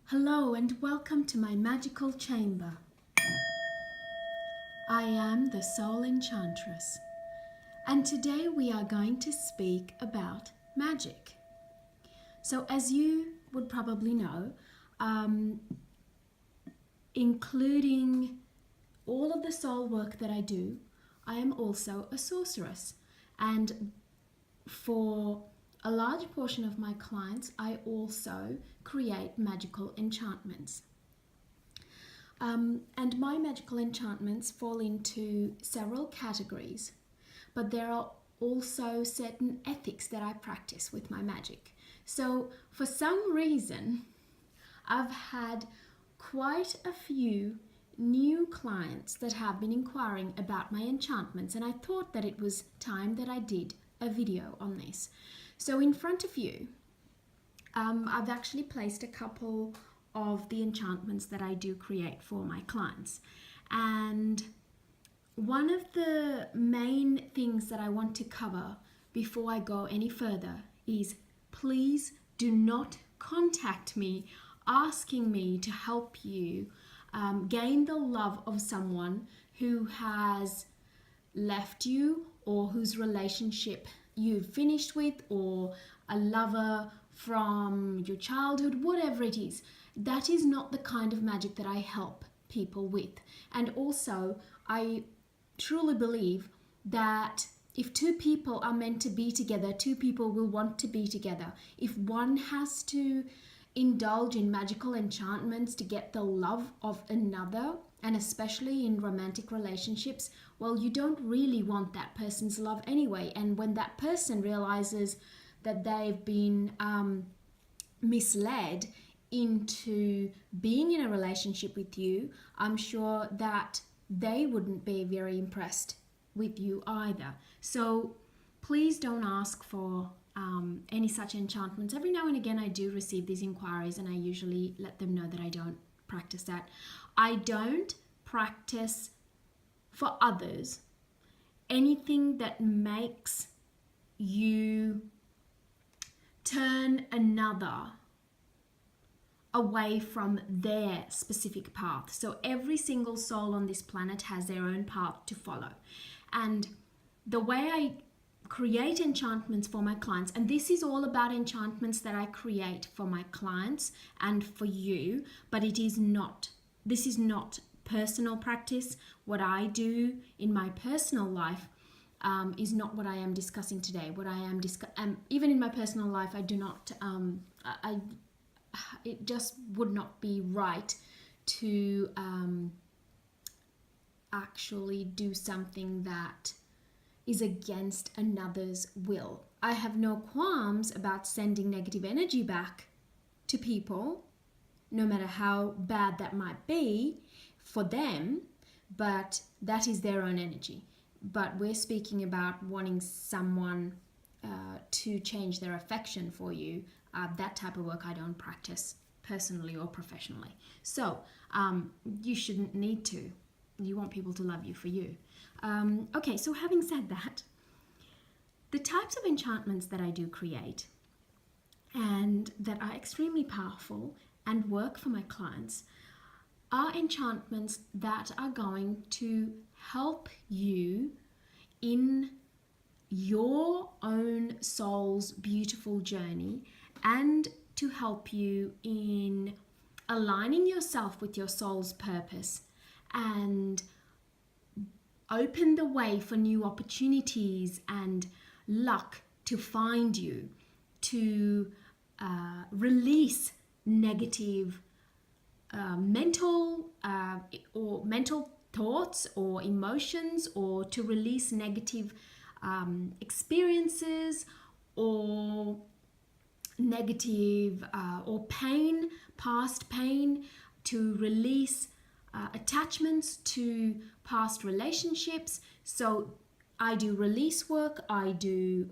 Hello and welcome to my magical chamber. I am the Soul Enchantress, and today we are going to speak about magic. So as you would probably know, including all of the soul work that I do, I am also a sorceress, and for a large portion of my clients, I also create magical enchantments. And my magical enchantments fall into several categories, but there are also certain ethics that I practice with my magic. So for some reason, I've had quite a few new clients that have been inquiring about my enchantments, and I thought that it was time that I did a video on this. So in front of you, I've actually placed a couple of the enchantments that I do create for my clients. And one of the main things that I want to cover before I go any further is please do not contact me asking me to help you gain the love of someone who has left you or whose relationship you've finished with, or a lover from your childhood, whatever it is. That is not the kind of magic that I help people with. And also, I truly believe that if two people are meant to be together, two people will want to be together. If one has to indulge in magical enchantments to get the love of another, and especially in romantic relationships, well, you don't really want that person's love anyway. And when that person realizes that they've been misled into being in a relationship with you, I'm sure that they wouldn't be very impressed with you either. So please don't ask for any such enchantments. Every now and again I do receive these inquiries, and I usually let them know that I don't practice that. I don't practice for others anything that makes you turn another away from their specific path. So every single soul on this planet has their own path to follow. And the way I create enchantments for my clients, and this is all about enchantments that I create for my clients and for you, but this is not personal practice. What I do in my personal life is not what I am discussing today. What I am even in my personal life, I do not, it just would not be right to actually do something that is against another's will. I have no qualms about sending negative energy back to people, no matter how bad that might be for them, but that is their own energy. But we're speaking about wanting someone to change their affection for you. That type of work I don't practice personally or professionally. So you shouldn't need to. You want people to love you for you. Okay, so having said that, the types of enchantments that I do create and that are extremely powerful and work for my clients are enchantments that are going to help you in your own soul's beautiful journey, and to help you in aligning yourself with your soul's purpose and open the way for new opportunities and luck to find you, to release negative mental thoughts or emotions, or to release negative experiences or negative or pain, past pain, to release attachments to past relationships. So I do release work, I do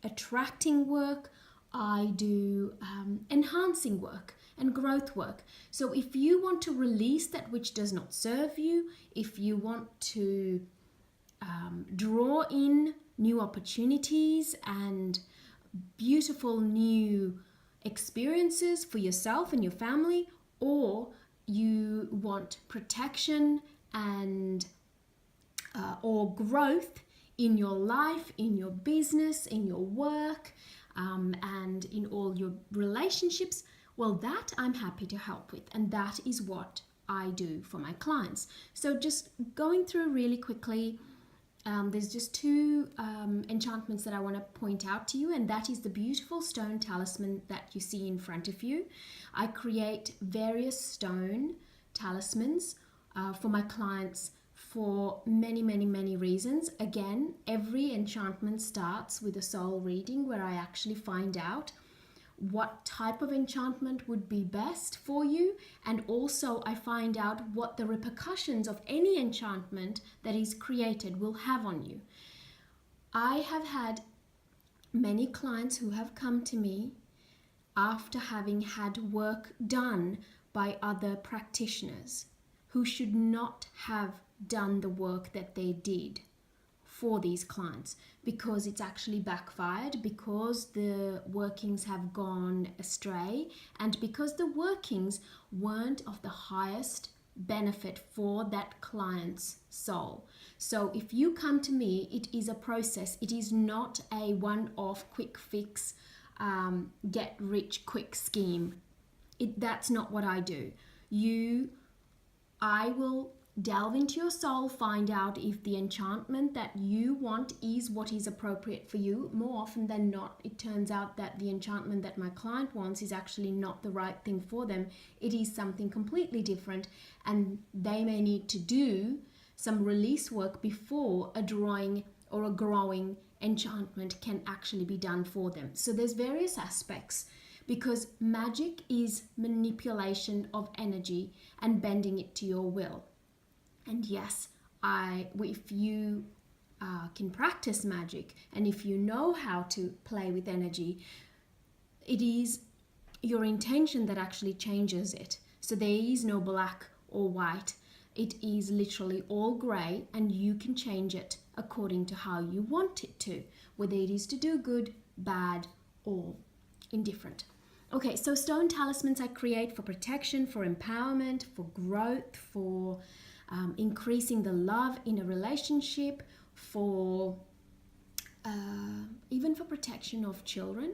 attracting work, I do enhancing work and growth work. So if you want to release that which does not serve you, if you want to draw in new opportunities and beautiful new experiences for yourself and your family, or you want protection and or growth in your life, in your business, in your work, and in all your relationships, well, that I'm happy to help with, and that is what I do for my clients. So just going through really quickly, there's just two enchantments that I want to point out to you, and that is the beautiful stone talisman that you see in front of you. I create various stone talismans for my clients for many, many, many reasons. Again, every enchantment starts with a soul reading where I actually find out what type of enchantment would be best for you, and also I find out what the repercussions of any enchantment that is created will have on you. I have had many clients who have come to me after having had work done by other practitioners who should not have done the work that they did for these clients, because it's actually backfired, because the workings have gone astray, and because the workings weren't of the highest benefit for that client's soul. So if you come to me, it is a process. It is not a one-off quick fix, get rich quick scheme. That's not what I do. I will delve into your soul, find out if the enchantment that you want is what is appropriate for you. More often than not, it turns out that the enchantment that my client wants is actually not the right thing for them. It is something completely different, and they may need to do some release work before a drawing or a growing enchantment can actually be done for them. So there's various aspects, because magic is manipulation of energy and bending it to your will. And yes, if you can practice magic, and if you know how to play with energy, it is your intention that actually changes it. So there is no black or white. It is literally all grey, and you can change it according to how you want it to, whether it is to do good, bad, or indifferent. Okay, so stone talismans I create for protection, for empowerment, for growth, for increasing the love in a relationship, for even for protection of children,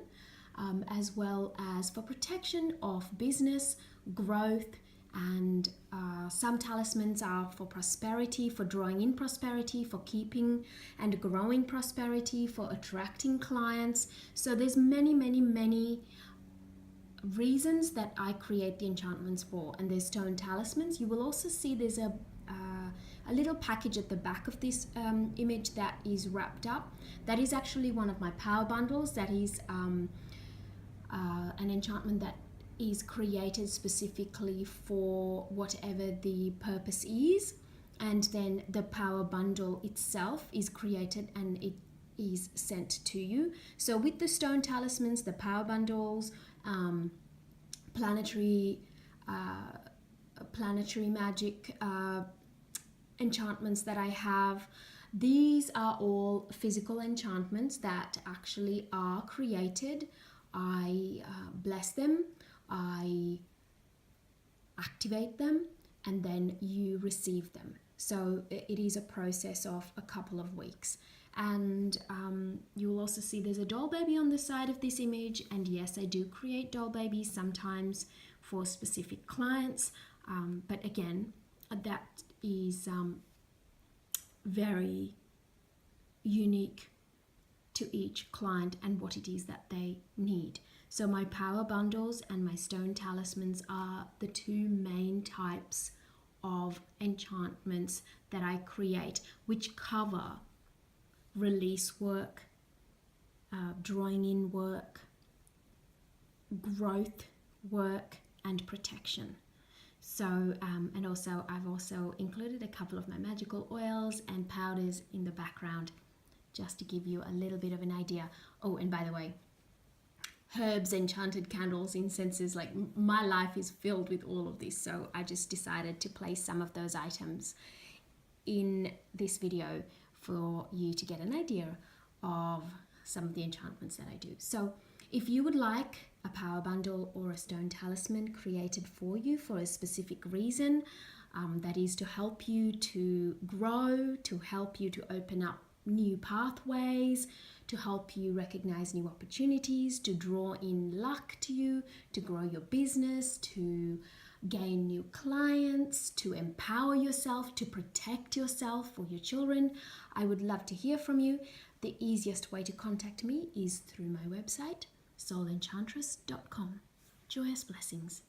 as well as for protection of business, growth, and some talismans are for prosperity, for drawing in prosperity, for keeping and growing prosperity, for attracting clients. So there's many, many, many reasons that I create the enchantments for, and there's stone talismans. You will also see there's a little package at the back of this image that is wrapped up. That is actually one of my power bundles. That is an enchantment that is created specifically for whatever the purpose is, and then the power bundle itself is created and it is sent to you. So with the stone talismans, the power bundles, planetary magic enchantments that I have, these are all physical enchantments that actually are created. I bless them, I activate them, and then you receive them. So it is a process of a couple of weeks. And you will also see there's a doll baby on the side of this image, and yes, I do create doll babies sometimes for specific clients, but again, that is very unique to each client and what it is that they need. So my power bundles and my stone talismans are the two main types of enchantments that I create, which cover release work, drawing in work, growth work, and protection. So, and also I've also included a couple of my magical oils and powders in the background, just to give you a little bit of an idea. Oh, and by the way, herbs, enchanted candles, incenses, like my life is filled with all of this. So I just decided to place some of those items in this video for you to get an idea of some of the enchantments that I do. So if you would like a power bundle or a stone talisman created for you for a specific reason. That is to help you to grow, to help you to open up new pathways, to help you recognize new opportunities, to draw in luck to you, to grow your business, to gain new clients, to empower yourself, to protect yourself or your children. I would love to hear from you. The easiest way to contact me is through my website, soulenchantress.com. Joyous blessings.